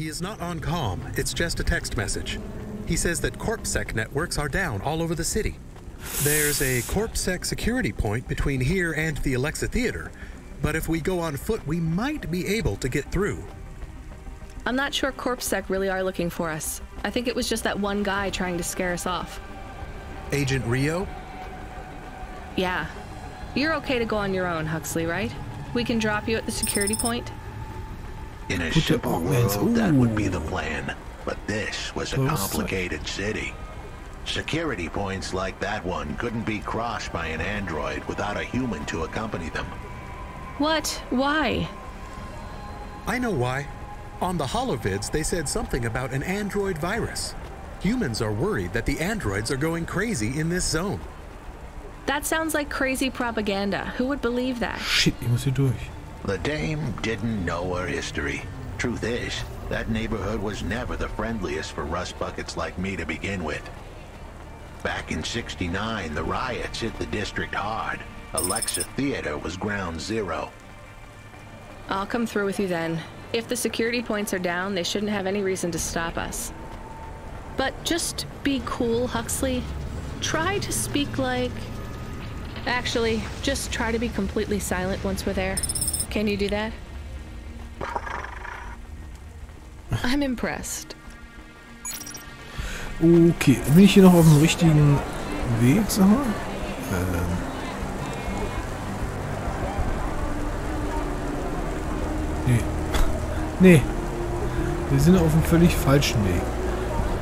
He is not on comm. It's just a text message. He says that CorpSec networks are down all over the city. There's a CorpSec security point between here and the Alexa Theater, but if we go on foot, we might be able to get through. I'm not sure CorpSec really are looking for us. I think it was just that one guy trying to scare us off. Agent Rio? Yeah. You're okay to go on your own, Huxley, right? We can drop you at the security point? In a simple world, that would be the plan. But this was a complicated city. Security points like that one couldn't be crossed by an android without a human to accompany them. What? Why? I know why. On the holovids, they said something about an android virus. Humans are worried that the androids are going crazy in this zone. That sounds like crazy propaganda. Who would believe that? Shit, ich muss hier durch. The dame didn't know her history. Truth is, that neighborhood was never the friendliest for rust buckets like me to begin with. Back in '69, the riots hit the district hard. Alexa Theater was ground zero. I'll come through with you then. If the security points are down, they shouldn't have any reason to stop us. But just be cool, Huxley. Try to speak like... Actually, just try to be completely silent once we're there. Can you do that? I'm impressed. Okay, bin ich hier noch auf dem richtigen Weg, sag mal? Nee. Nee. Wir sind auf einem völlig falschen Weg.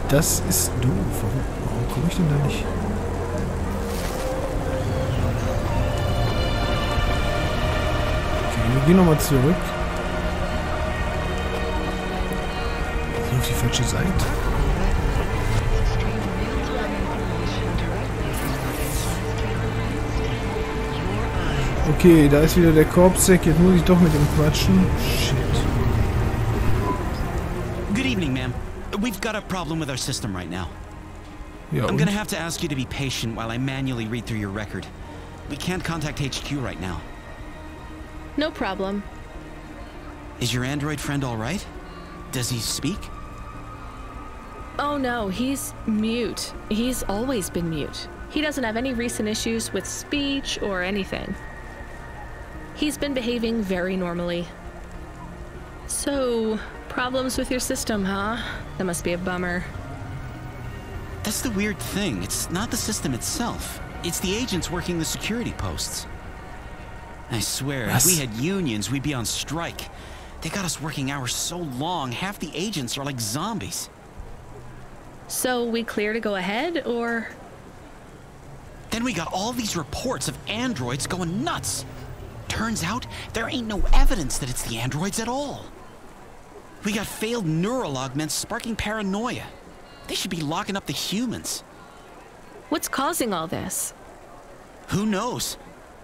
Das ist doof. Warum komme ich denn da nicht? Okay, wir gehen nochmal zurück. Wir sind auf die falsche Seite. Okay, da ist wieder der CorpSec. Jetzt muss ich doch mit ihm quatschen. Shit. Good evening, ma'am. We've got a problem with our system right now. Ja, I'm gonna have to ask you to be patient while I manually read through your record. We can't contact HQ right now. No problem. Is your android friend all right? Does he speak? Oh no, he's mute. He's always been mute. He doesn't have any recent issues with speech or anything. He's been behaving very normally. So, problems with your system, huh? That must be a bummer. That's the weird thing. It's not the system itself. It's the agents working the security posts. I swear, if we had unions, we'd be on strike. They got us working hours so long, half the agents are like zombies. So, we clear to go ahead, or...? Then we got all these reports of androids going nuts. Turns out, there ain't no evidence that it's the androids at all. We got failed neural augments sparking paranoia. They should be locking up the humans. What's causing all this? Who knows?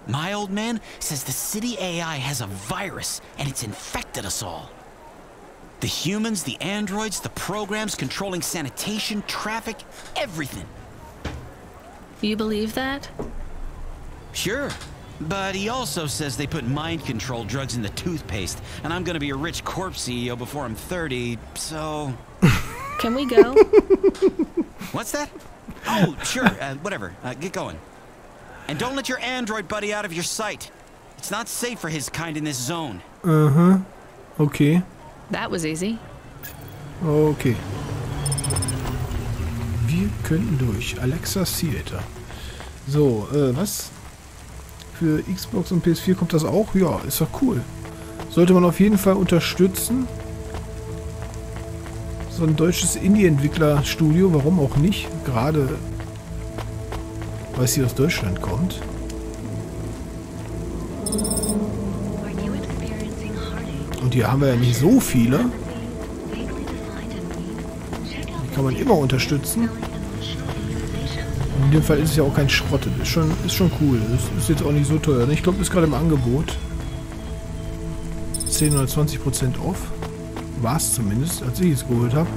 My old man says the city AI has a virus, and it's infected us all. The humans, the androids, the programs controlling sanitation, traffic, everything. You believe that? Sure. But he also says they put mind control drugs in the toothpaste, and I'm gonna be a rich corp CEO before I'm 30, so... Can we go? What's that? Oh, sure, whatever. Get going. And don't let your android buddy out of your sight. It's not safe for his kind in this zone. Aha. Okay. That was easy. Okay. Wir können durch. Alexa Theater. So, was? Für Xbox und PS4 kommt das auch? Ja, ist doch cool. Sollte man auf jeden Fall unterstützen. So ein deutsches Indie-Entwicklerstudio, warum auch nicht? Gerade, weil es hier aus Deutschland kommt. Und hier haben wir ja nicht so viele. Die kann man immer unterstützen. In dem Fall ist es ja auch kein Schrott. Ist schon cool. Ist jetzt auch nicht so teuer. Ich glaube, ist gerade im Angebot. 10 oder 20% off. War es zumindest, als ich es geholt habe.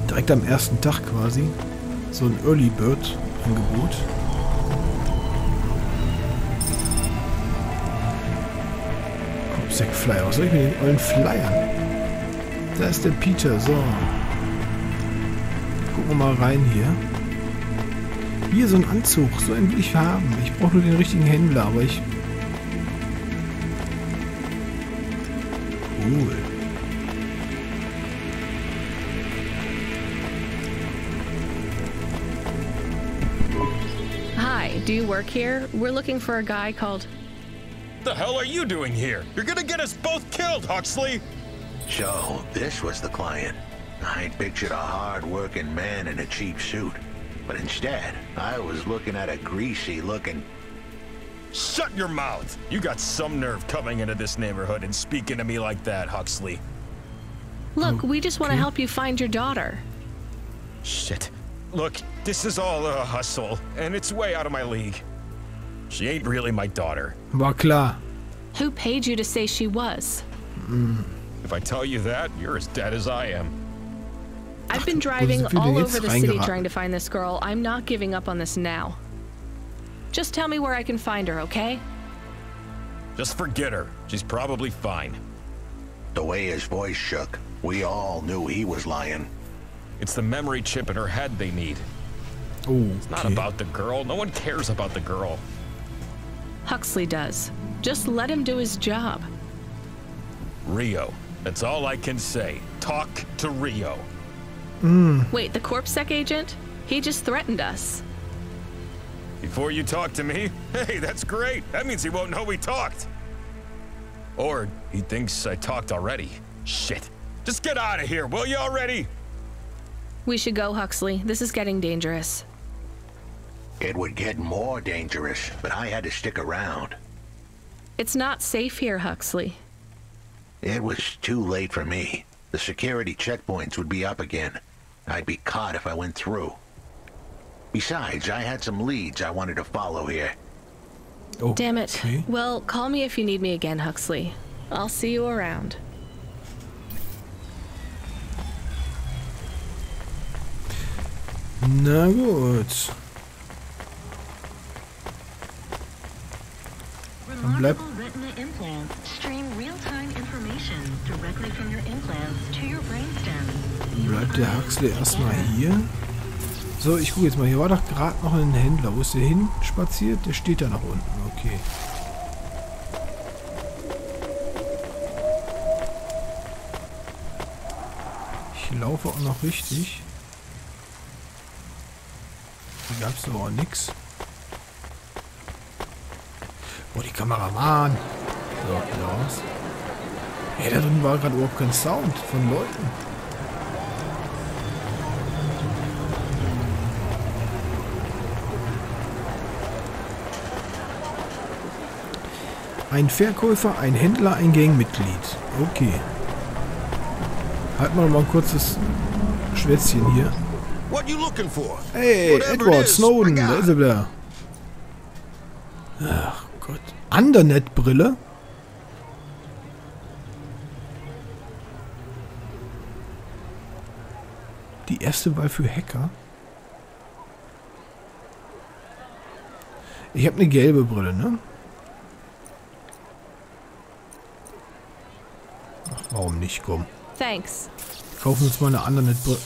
Direkt am ersten Tag quasi. So ein Early Bird Angebot. Korpsec-Flyer. Was soll ich mit den ollen Flyern? Da ist der Peter. So. Gucken wir mal rein hier. Hier so ein Anzug. So einen will ich haben. Ich brauche nur den richtigen Händler, aber ich... Cool. Hi, do you work here? We're looking for a guy called... The hell are you doing here? You're gonna get us both killed, Huxley! So, this was the client. I'd pictured a hard-working man in a cheap suit. But instead, I was looking at a greasy-looking... Shut your mouth! You got some nerve coming into this neighborhood and speaking to me like that, Huxley. Look, we just want to help you find your daughter. Shit. Look, this is all a hustle, and it's way out of my league. She ain't really my daughter. War klar. Who paid you to say she was? If I tell you that, you're as dead as I am. I've been driving all over the city trying to find this girl. I'm not giving up on this now. Just tell me where I can find her, okay? Just forget her. She's probably fine. The way his voice shook, we all knew he was lying. It's the memory chip in her head they need. Oh, It's not about the girl. No one cares about the girl. Huxley does. Just let him do his job. Rio. That's all I can say. Talk to Rio. Wait, the CorpSec agent? He just threatened us. Before you talk to me? Hey, that's great. That means he won't know we talked. Or he thinks I talked already. Shit. Just get out of here, will you already? We should go, Huxley. This is getting dangerous. It would get more dangerous, but I had to stick around. It's not safe here, Huxley. It was too late for me. The security checkpoints would be up again. I'd be caught if I went through. Besides, I had some leads I wanted to follow here. oh. Damn it. Okay. Well, call me if you need me again, Huxley. I'll see you around. Na gut. Remarkable retina implants stream real-time information directly from your implants to your brainstem. Bleibt der Huxley erstmal hier. So, ich gucke jetzt mal. Hier war doch gerade noch ein Händler. Wo ist der hin spaziert? Der steht da nach unten. Okay. Ich laufe auch noch richtig. Hier gab es aber auch nichts. Oh, die Kameramann. So, wieder raus. Hey, da drin war gerade überhaupt kein Sound von Leuten. Ein Verkäufer, ein Händler, ein Gangmitglied. Okay. Halten wir noch mal ein kurzes Schwätzchen hier. What you looking for? Hey, Whatever it Edward is, Snowden, I got da it. ist er wieder. Ach Gott. Andernet-Brille? Die erste Wahl für Hacker? Ich habe eine gelbe Brille, ne? Ach, warum nicht? Komm. Thanks. Wir kaufen uns mal eine Andernet-Brille.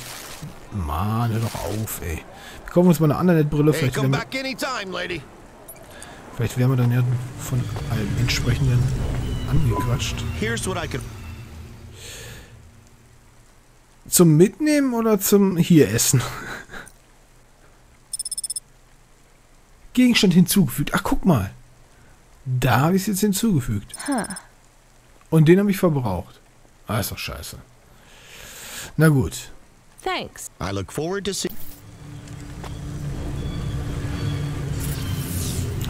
Mann, hör doch auf, ey. Wir kaufen uns mal eine Andernet-Brille. Hey, come back anytime, lady. Vielleicht werden wir dann ja von einem entsprechenden angequatscht. Here's what I can. Zum Mitnehmen oder zum hier essen? Gegenstand hinzugefügt. Ach, guck mal. Da habe ich es jetzt hinzugefügt. Und den habe ich verbraucht. Ah, ist doch scheiße. Na gut. Thanks. I look forward to seeing.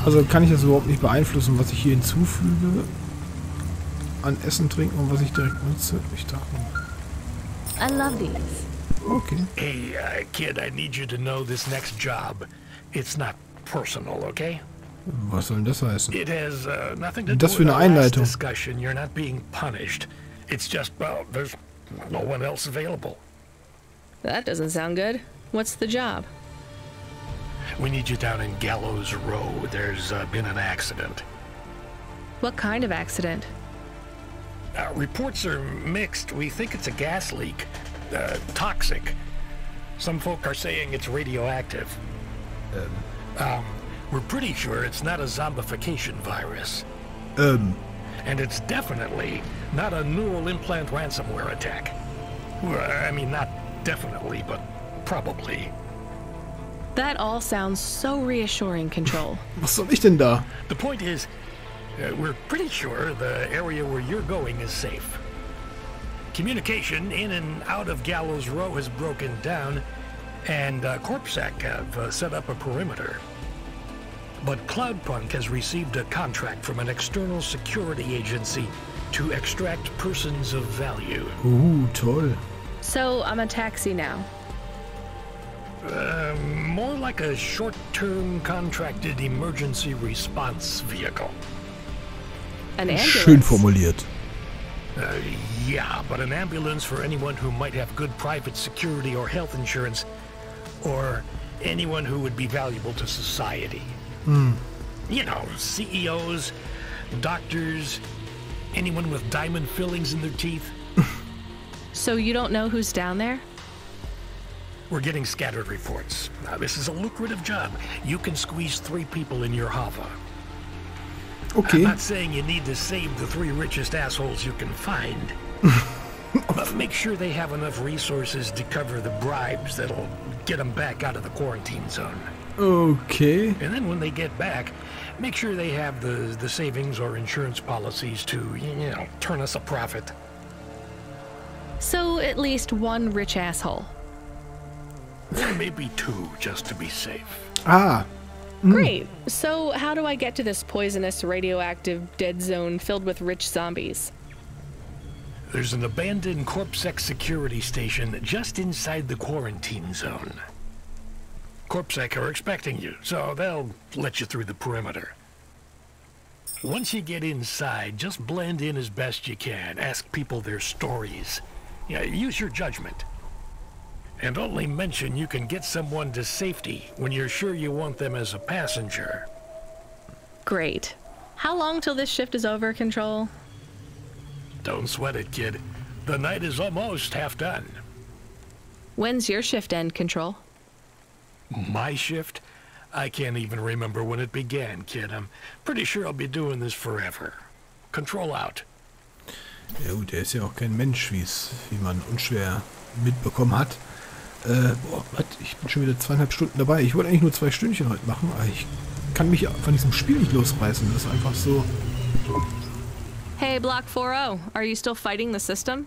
Also kann ich das überhaupt nicht beeinflussen, was ich hier hinzufüge an Essen, Trinken und was ich direkt nutze. Ich dachte... I love these. Okay. Hey, kid, I need you to know this next job. It's not personal, okay? Was soll denn das heißen? It has nothing to do Das für with eine our last Einleitung. discussion. You're not being punished. It's just, well, there's no one else available. That doesn't sound good. What's the job? We need you down in Gallows Row. There's been an accident. What kind of accident? Reports are mixed. We think it's a gas leak. Toxic. Some folk are saying it's radioactive. We're pretty sure it's not a zombification virus. And it's definitely not a neural implant ransomware attack. Well, I mean, not definitely, but probably. That all sounds so reassuring, Control. Was soll ich denn da? The point is, we're pretty sure the area where you're going is safe. Communication in and out of Gallows Row has broken down, and CorpSec have set up a perimeter. But Cloudpunk has received a contract from an external security agency to extract persons of value. Toll. So I'm a taxi now. More like a short-term contracted emergency response vehicle. An ambulance. Schön formuliert. Yeah, but an ambulance for anyone who might have good private security or health insurance, or anyone who would be valuable to society. You know, CEOs, doctors, anyone with diamond fillings in their teeth. So you don't know who's down there? We're getting scattered reports. This is a lucrative job. You can squeeze 3 people in your hover. Okay. I'm not saying you need to save the 3 richest assholes you can find. But make sure they have enough resources to cover the bribes that'll get them back out of the quarantine zone. Okay. And then when they get back, make sure they have the savings or insurance policies to, you know, turn us a profit. So at least 1 rich asshole. Or maybe 2, just to be safe. Great. So how do I get to this poisonous, radioactive, dead zone filled with rich zombies? There's an abandoned CorpSec security station just inside the quarantine zone. CorpSec are expecting you, so they'll let you through the perimeter. Once you get inside, just blend in as best you can. Ask people their stories. Yeah, use your judgment. And only mention you can get someone to safety when you're sure you want them as a passenger. Great. How long till this shift is over, Control? Don't sweat it, kid. The night is almost half done. When's your shift end, Control? My shift? I can't even remember when it began, kid. I'm pretty sure I'll be doing this forever. Control out. Ja gut, er ist ja auch kein Mensch, wie man unschwer mitbekommen hat. Boah, ich bin schon wieder 2,5 Stunden dabei. Ich wollte eigentlich nur 2 Stündchen heute machen, aber ich kann mich von diesem Spiel nicht losreißen. Das ist einfach so... Hey, Block 4-0, are you still fighting the system?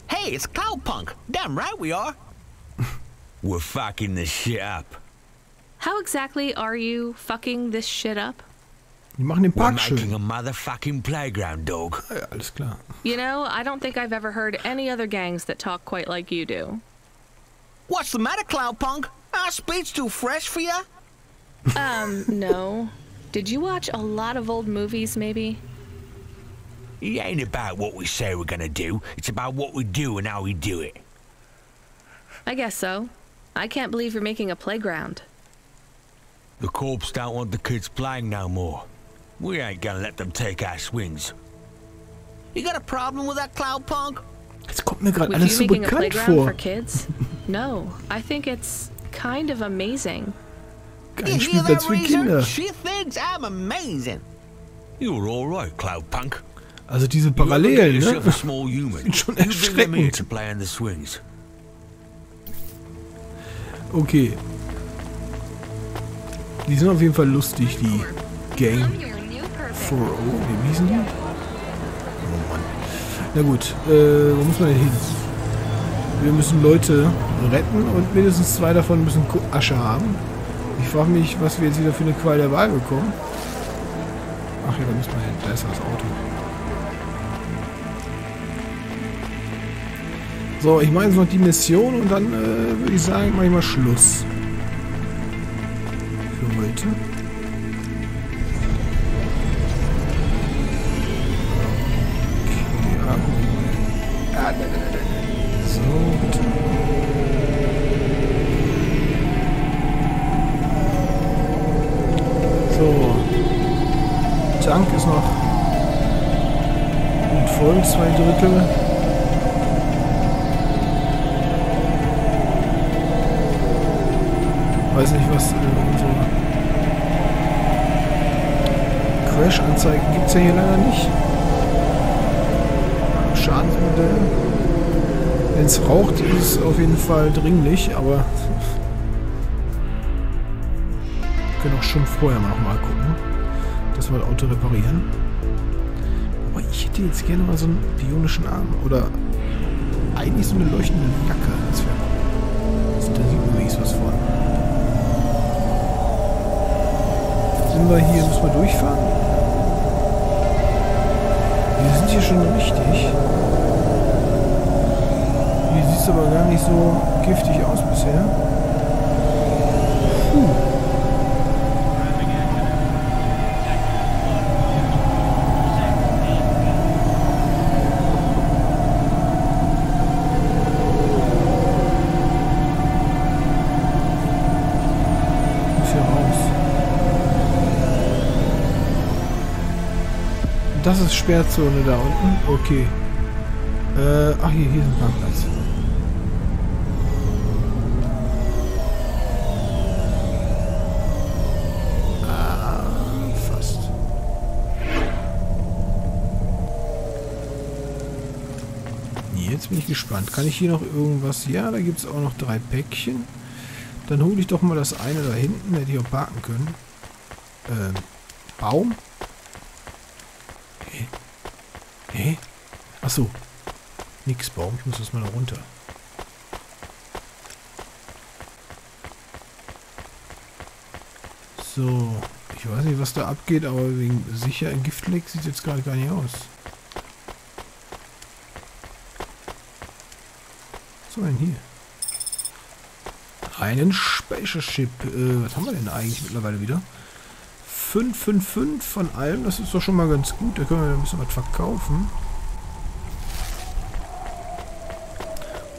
Hey, it's Cloudpunk. Damn right we are. We're fucking this shit up. How exactly are you fucking this shit up? Die machen den We're Park schön. making a motherfucking playground, dog. Ja, alles klar. You know, I don't think I've ever heard any other gangs that talk quite like you do. What's the matter, Cloudpunk? Our speech too fresh for ya? No. Did you watch a lot of old movies, maybe? It ain't about what we say we're gonna do. It's about what we do and how we do it. I guess so. I can't believe you're making a playground. The corps don't want the kids playing no more. We ain't gonna let them take our swings. You got a problem with that, Cloudpunk? Jetzt kommt mir gerade With alles you so making a bekannt playground vor. for kids? No, I think it's kind of amazing. Kein Spielplatz für Kinder. She thinks I'm amazing. You're all right, Cloudpunk. Also diese You ever get Parallelen, yourself a ne? small human. Sind schon You bring them here erschreckend. to play on the swings. Okay. Die sind auf jeden Fall lustig, die Gang 4-0. Wie hießen die? Oh Mann. Na gut, wo muss man denn hin? Wir müssen Leute retten und mindestens 2 davon müssen Asche haben. Ich frage mich, was wir jetzt wieder für eine Qual der Wahl bekommen. Ach ja, da muss man hin. Da ist das Auto. So, ich mache jetzt noch die Mission und dann würde ich sagen, mache ich mal Schluss. Für heute. So, bitte. So. Tank ist noch gut voll, 2 Drittel. Weiß nicht, was unsere Crash-Anzeigen gibt es ja hier leider nicht. Schadensmodell. Wenn es raucht, ist es auf jeden Fall dringlich, aber wir können auch schon vorher noch mal gucken, dass wir das Auto reparieren. Aber ich hätte jetzt gerne mal so einen bionischen Arm oder eigentlich so eine leuchtende Jacke. Das wäre, also da sieht man wenigstens was von. Sind wir hier, müssen wir durchfahren? Wir sind hier schon richtig. Hier sieht es aber gar nicht so giftig aus bisher. Das ist Sperrzone da unten. Okay. Ach, hier ist ein Parkplatz. Fast. Jetzt bin ich gespannt. Kann ich hier noch irgendwas? Ja, da gibt es auch noch 3 Päckchen. Dann hole ich doch mal das eine da hinten. Hätte ich auch parken können. Baum? Hä? Achso. Nix Baum. Ich muss das mal da runter. So. Ich weiß nicht, was da abgeht, aber wegen sicher ein Giftleck sieht jetzt gerade gar nicht aus. Was haben wir denn hier? Einen Speicherchip. Was haben wir denn eigentlich mittlerweile wieder? 555 von allem, das ist doch schon mal ganz gut. Da können wir ein bisschen was verkaufen.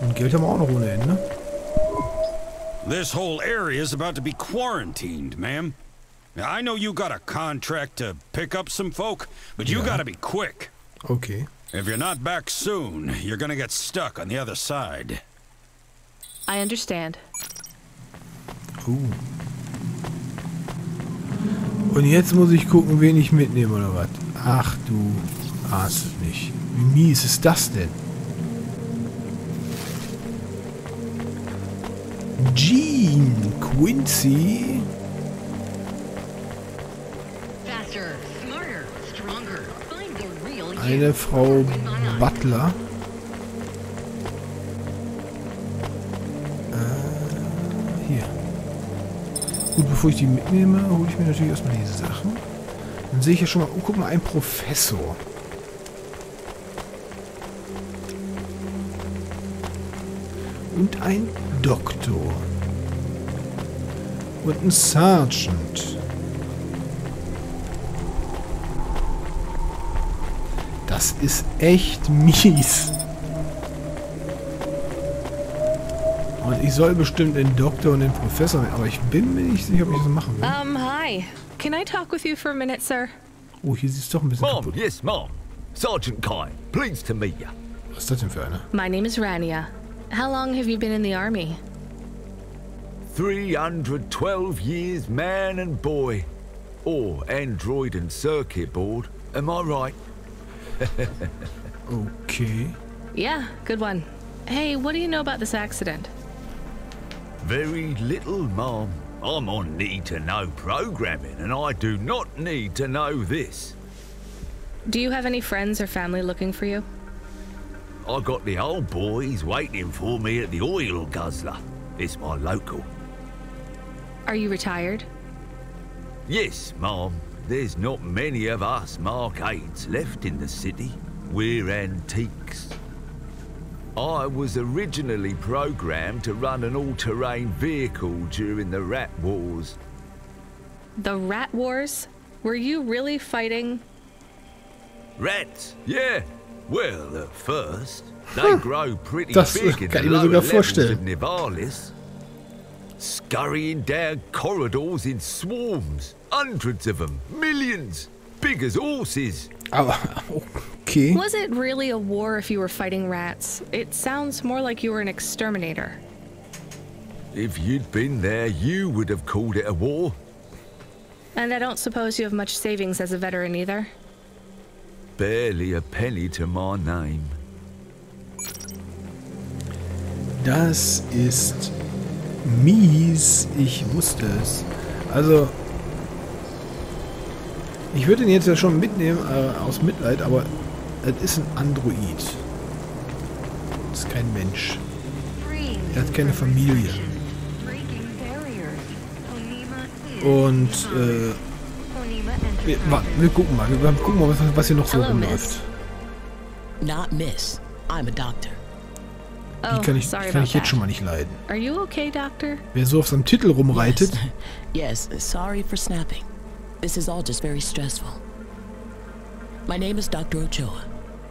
Und Geld haben wir auch noch ohne Ende. This whole area is about to be quarantined, ma'am. I know you got a contract to pick up some folk, but you gotta be quick. Okay. If you're not back soon, you're gonna get stuck on the other side. I understand. Und jetzt muss ich gucken, wen ich mitnehme oder was. Ach du ahnst es nicht. Wie mies ist das denn? Gene Quincy. Eine Frau Butler. Hier. Gut, bevor ich die mitnehme, hole ich mir natürlich erstmal diese Sachen. Dann sehe ich ja schon mal, oh, guck mal, ein Professor. Und ein Doktor. Und ein Sergeant. Das ist echt mies. Und ich soll bestimmt den Doktor und den Professor, aber ich bin mir nicht sicher, ob ich das machen will. Hi. Can I talk with you for a minute, sir? Oh, hier sieht es doch ein bisschen Mom, kaputt. yes, Mom. Sergeant Kein, pleased to meet you. Was ist das denn für eine? My name is Rania. How long have you been in the army? 312 years, man and boy. Or android and circuit board. Am I right? Okay. Yeah, good one. Hey, what do you know about this accident? Very little, Mom. I'm on need-to-know programming, and I do not need to know this. Do you have any friends or family looking for you? I got the old boys waiting for me at the oil guzzler. It's my local. Are you retired? Yes, Mom. There's not many of us Mark-8s left in the city. We're antiques. I was originally programmed to run an all-terrain vehicle during the Rat Wars. The Rat Wars? Were you really fighting? Rats? Yeah. Well, at first, they grow pretty Das big in kann the ich mir lower sogar levels vorstellen. of Nivalis. Scurrying down corridors in swarms. Hundreds of them. Millions. Big as horses. Aber, Okay. Was it really a war if you were fighting rats? It sounds more like you were an exterminator. If you'd been there, you would have called it a war. And I don't suppose you have much savings as a veteran either? Barely a penny to my name. Das ist mies. Ich wusste es. Also, ich würde ihn jetzt ja schon mitnehmen, aus Mitleid, aber es ist ein Android. Das ist kein Mensch. Er hat keine Familie. Und, wir gucken mal. Wir gucken mal, was hier noch so rumläuft. Not miss. I'm a doctor. Die kann ich jetzt schon mal nicht leiden. Are you okay, Doctor? Wer so auf seinem Titel rumreitet. Yes, sorry for snapping. This is all just very stressful. My name is Dr. Ochoa.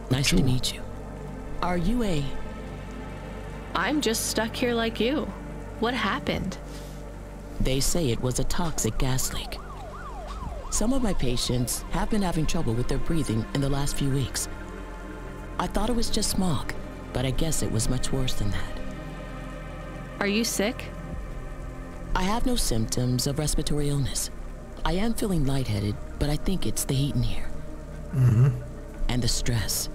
Nice to meet you. Are you a... I'm just stuck here like you. What happened? They say it was a toxic gas leak. Some of my patients have been having trouble with their breathing in the last few weeks. I thought it was just smog, but I guess it was much worse than that. Are you sick? I have no symptoms of respiratory illness. I am feeling lightheaded, but I think it's the heat in here. Mm-hmm. And the stress.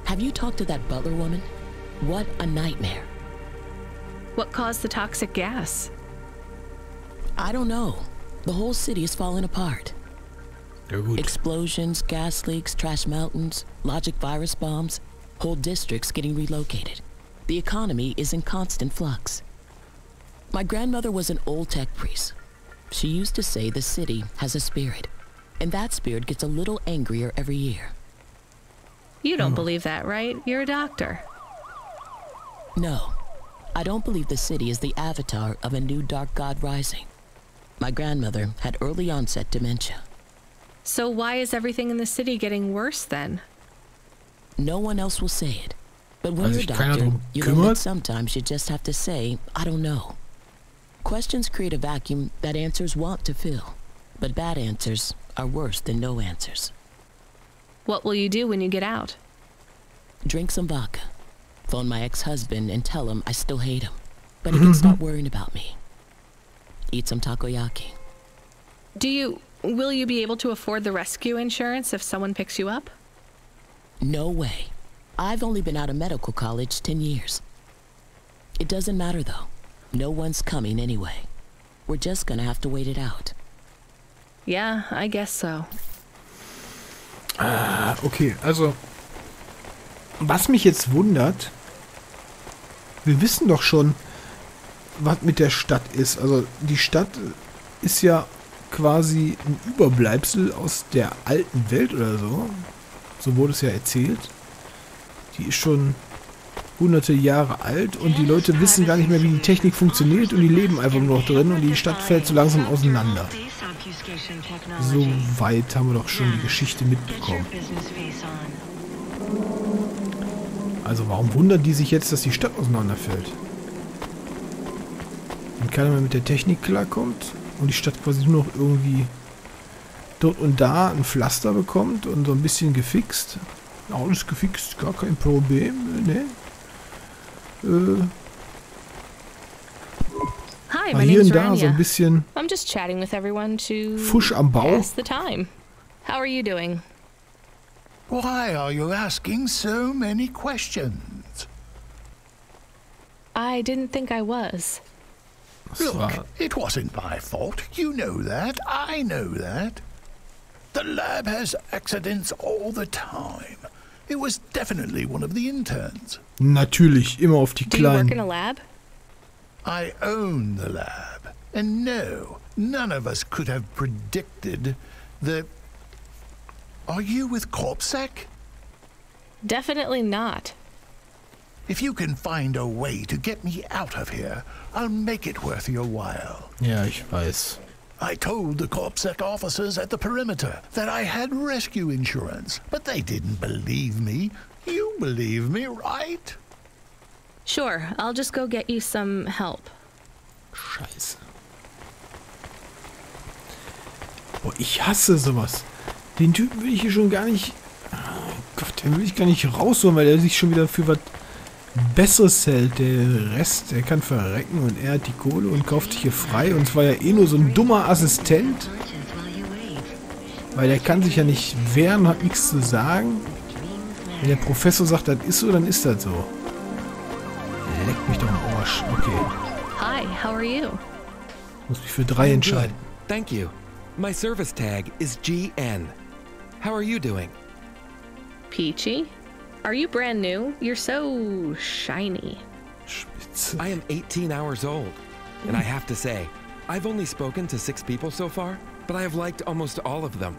Have you talked to that butler woman? What a nightmare. What caused the toxic gas? I don't know. The whole city is falling apart. Explosions, gas leaks, trash mountains, logic virus bombs, whole districts getting relocated. The economy is in constant flux. My grandmother was an old tech priest. She used to say the city has a spirit, and that spirit gets a little angrier every year. You don't believe that, right? You're a doctor. No, I don't believe the city is the avatar of a new dark god rising. My grandmother had early onset dementia. So why is everything in the city getting worse then? No one else will say it. But when you're a doctor, you know that sometimes you just have to say, I don't know. Questions create a vacuum that answers want to fill. But bad answers are worse than no answers. What will you do when you get out? Drink some vodka. Phone my ex-husband and tell him I still hate him. But he can stop worrying about me. Eat some takoyaki. Will you be able to afford the rescue insurance if someone picks you up? No way. I've only been out of medical college 10 years. It doesn't matter though. No one's coming anyway. We're just gonna have to wait it out. Yeah, I guess so. Okay, also was mich jetzt wundert, wir wissen doch schon, was mit der Stadt ist. Also die Stadt ist ja quasi ein Überbleibsel aus der alten Welt oder so. So wurde es ja erzählt. Die ist schon hunderte Jahre alt und die Leute wissen gar nicht mehr, wie die Technik funktioniert und die leben einfach nur noch drin und die Stadt fällt so langsam auseinander. So weit haben wir doch schon die Geschichte mitbekommen. Also warum wundern die sich jetzt, dass die Stadt auseinanderfällt? Wenn keiner mehr mit der Technik klarkommt und die Stadt quasi nur noch irgendwie dort und da ein Pflaster bekommt und so ein bisschen gefixt. Alles gefixt, gar kein Problem, ne? Hi, my hier name's und da Rania. so ein bisschen I'm just chatting with everyone to Fusch am Bau. pass the time. How are you doing? Why are you asking so many questions? I didn't think I was. Look, it wasn't my fault. You know that. I know that. The lab has accidents all the time. It was definitely one of the interns. Natürlich, immer auf die Do you work Kleinen. in a lab? I own the lab. And no, none of us could have predicted the... Are you with CorpSec? Definitely not. If you can find a way to get me out of here, I'll make it worth your while. Ja, ich weiß. I told the CorpSec officers at the perimeter that I had rescue insurance, but they didn't believe me. You believe me, right? Sure, I'll just go get you some help. Scheiße. Boah, ich hasse sowas. Den Typen will ich hier schon gar nicht... Gott, den will ich gar nicht rausholen, weil er sich schon wieder für was Besseres hält. Der Rest, der kann verrecken und er hat die Kohle und kauft sich hier frei. Und es war ja eh nur so ein dummer Assistent. Weil der kann sich ja nicht wehren, hat nichts zu sagen. Wenn der Professor sagt, das ist so, dann ist das so. Leck mich doch am Arsch. Okay. Hi, how are you? Muss mich für 3 entscheiden. Thank you. My service tag is GN. How are you doing? Peachy? Are you brand new? You're so shiny. Spitze. I am 18 hours old, and I have to say, I've only spoken to 6 people so far, but I have liked almost all of them.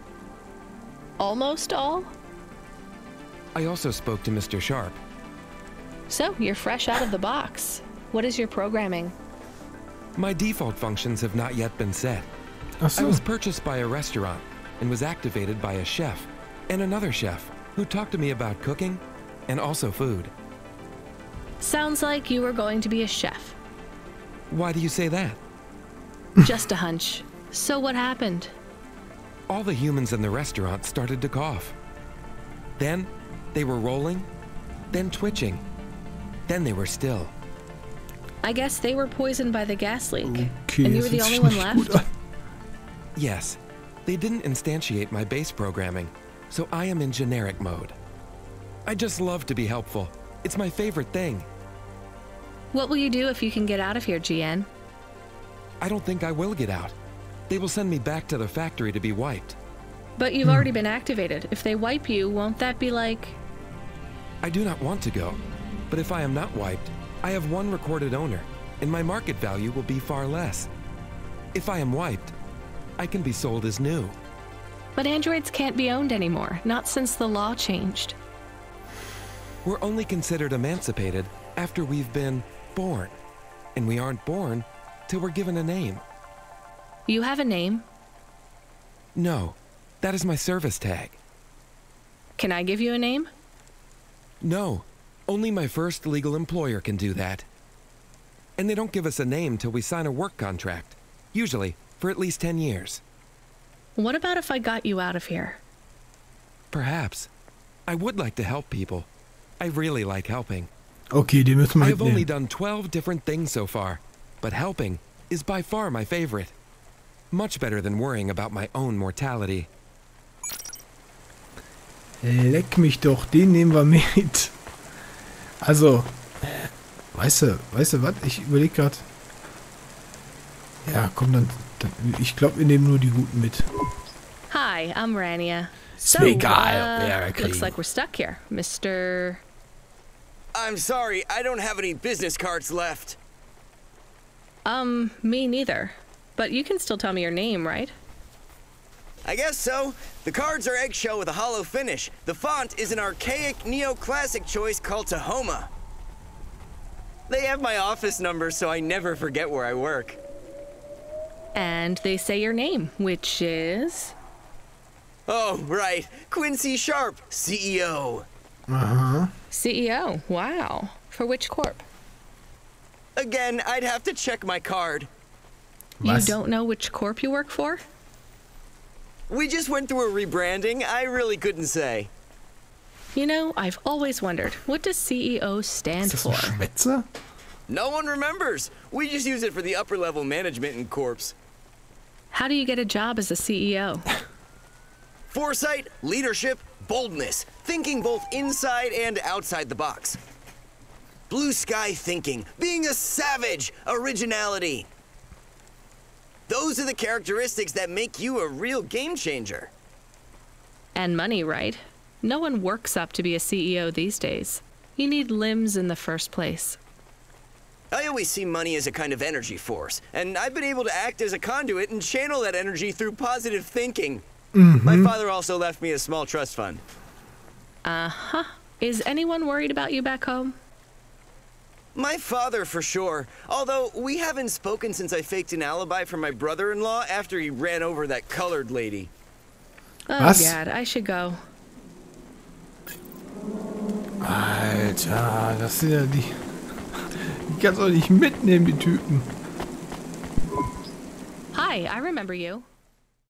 Almost all? I also spoke to Mr. Sharp. So, you're fresh out of the box. What is your programming? My default functions have not yet been set. Ach so. I was purchased by a restaurant and was activated by a chef and another chef who talked to me about cooking and also food. Sounds like you were going to be a chef. Why do you say that? Just a hunch. So what happened? All the humans in the restaurant started to cough. Then they were rolling, then twitching, then they were still. I guess they were poisoned by the gas leak. Okay, and you were the only one left? Yes, they didn't instantiate my base programming, so I am in generic mode. I just love to be helpful. It's my favorite thing. What will you do if you can get out of here, GN? I don't think I will get out. They will send me back to the factory to be wiped. But you've already been activated. If they wipe you, won't that be like... I do not want to go, but if I am not wiped, I have one recorded owner, and my market value will be far less. If I am wiped, I can be sold as new. But androids can't be owned anymore, not since the law changed. We're only considered emancipated after we've been born, and we aren't born till we're given a name. You have a name? No, that is my service tag. Can I give you a name? No, only my first legal employer can do that. And they don't give us a name till we sign a work contract, usually for at least 10 years. What about if I got you out of here? Perhaps. I would like to help people. I really like helping. Okay, die müssen wir I have only mitnehmen. done 12 different things so far, but helping is by far my favorite. Much better than worrying about my own mortality. Leck mich doch, den nehmen wir mit. Also, weißt du was? Ich überlege gerade. Ja, komm dann. Ich glaube, wir nehmen nur die Guten mit. Hi, I'm Rania. Ist mir egal, wer wir looks kriegen. like we're stuck here, Mr. I'm sorry, I don't have any business cards left. Me neither. But you can still tell me your name, right? I guess so. The cards are eggshell with a hollow finish. The font is an archaic neoclassic choice called Tahoma. They have my office number, so I never forget where I work. And they say your name, which is... Oh, right. Quincy Sharp, CEO. Uh-huh. CEO, wow. For which corp? Again, I'd have to check my card. You don't know which corp you work for? We just went through a rebranding. I really couldn't say. You know, I've always wondered, what does CEO stand for? Schwätzer? No one remembers. We just use it for the upper level management in corps. How do you get a job as a CEO? Foresight, leadership, boldness. Thinking both inside and outside the box. Blue sky thinking. Being a savage. Originality. Those are the characteristics that make you a real game changer. And money, right? No one works up to be a CEO these days. You need limbs in the first place. I always see money as a kind of energy force, and I've been able to act as a conduit and channel that energy through positive thinking. My father also left me a small trust fund. Uh-huh. Is anyone worried about you back home? My father, for sure. Although, we haven't spoken since I faked an alibi for my brother-in-law after he ran over that colored lady. Oh, God, I should go. Alter, das sind ja die... Die kannst du nicht mitnehmen, die Typen. Hi, I remember you.